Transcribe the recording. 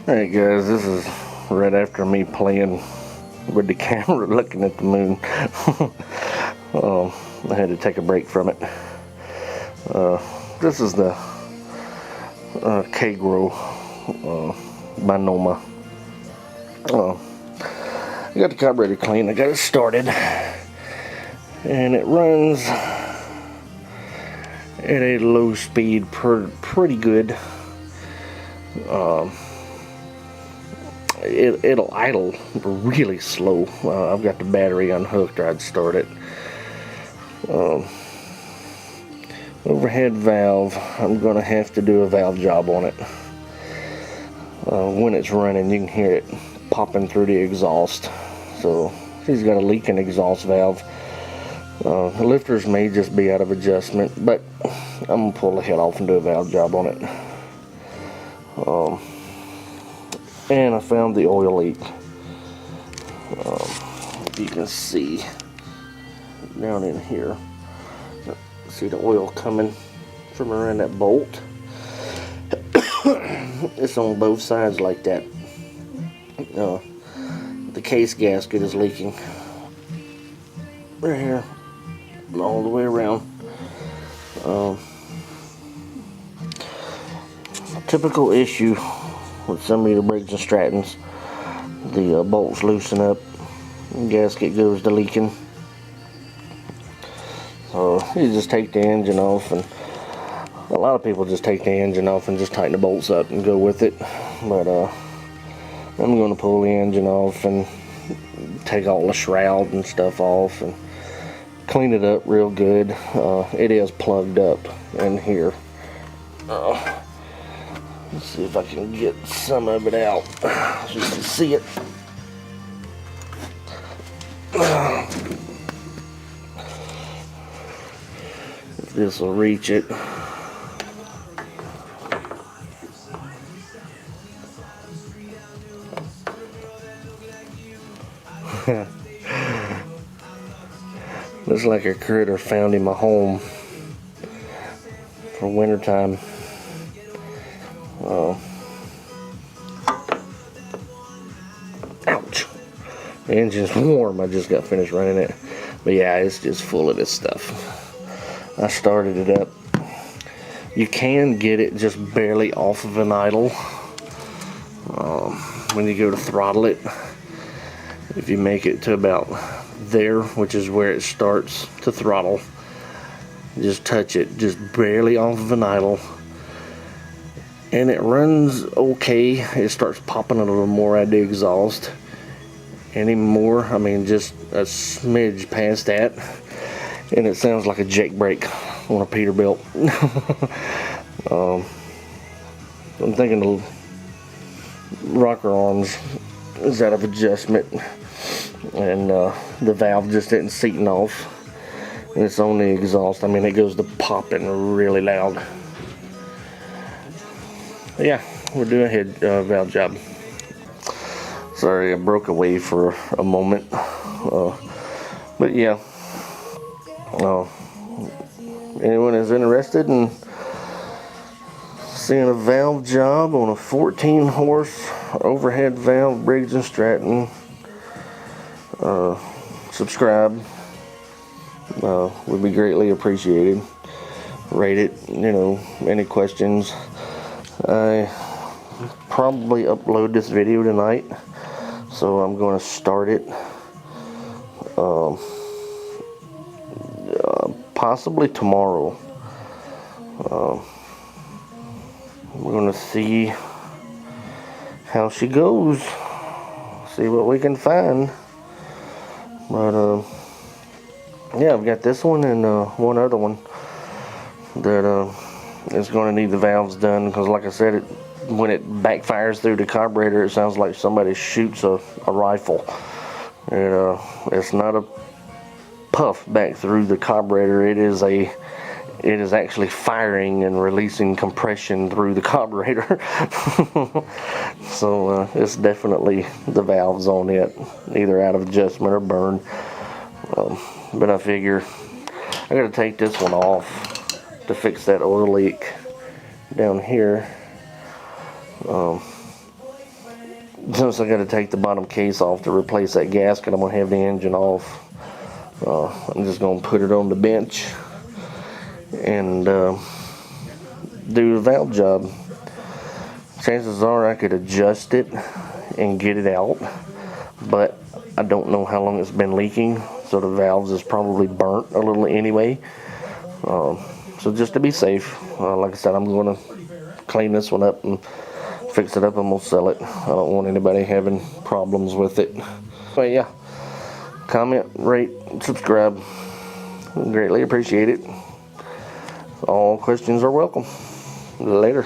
Alright guys, this is right after me playing with the camera looking at the moon. I had to take a break from it. This is the K-Grow Binoma. I got the carburetor clean, I got it started, and it runs at a low speed pretty good. It'll idle really slow. I've got the battery unhooked, or I'd start it. Overhead valve, I'm gonna have to do a valve job on it. When it's running, you can hear it popping through the exhaust. So he's got a leaking exhaust valve. The lifters may just be out of adjustment, but I'm gonna pull the head off and do a valve job on it. And I found the oil leak. If you can see down in here, see the oil coming from around that bolt. It's on both sides like that. The case gasket is leaking right here, all the way around. Typical issue with some of the Briggs and Strattons, the bolts loosen up, the gasket goes to leaking. So you just take the engine off, and a lot of people just take the engine off and just tighten the bolts up and go with it. But I'm going to pull the engine off and take all the shroud and stuff off and clean it up real good. It is plugged up in here. Let's see if I can get some of it out just to see it. If this will reach it. Looks like a critter found him a home for wintertime. Ouch. The engine's warm. I just got finished running it. But yeah, it's just full of this stuff. I started it up. You can get it just barely off of an idle when you go to throttle it. If you make it to about there, which is where it starts to throttle, just touch it just barely off of an idle, and it runs okay. It starts popping a little more at the exhaust. Any more, I mean, just a smidge past that, and it sounds like a jake brake on a Peterbilt. I'm thinking the rocker arms is out of adjustment, and the valve just isn't seating off, and it's on the exhaust. I mean, it goes to popping really loud. Yeah, we're doing a head valve job. Sorry, I broke away for a moment, but yeah, anyone is interested in seeing a valve job on a 14 horse overhead valve Briggs and Stratton, subscribe, would be greatly appreciated. Rate it, any questions. I probably upload this video tonight, so I'm going to start it possibly tomorrow. We're going to see how she goes, see what we can find. But yeah, I've got this one and one other one that is going to need the valves done, because like I said, when it backfires through the carburetor, it sounds like somebody shoots a rifle. And it's not a puff back through the carburetor. It is actually firing and releasing compression through the carburetor. So it's definitely the valves on it, either out of adjustment or burn. But I figure I gotta take this one off to fix that oil leak down here. since I got to take the bottom case off to replace that gasket, I'm going to have the engine off. I'm just going to put it on the bench and do the valve job. Chances are I could adjust it and get it out, but I don't know how long it's been leaking, so the valves is probably burnt a little anyway. So just to be safe, like I said, I'm going to clean this one up and fix it up, and we'll sell it. I don't want anybody having problems with it. But yeah, comment, rate, subscribe. Greatly appreciate it. All questions are welcome. Later.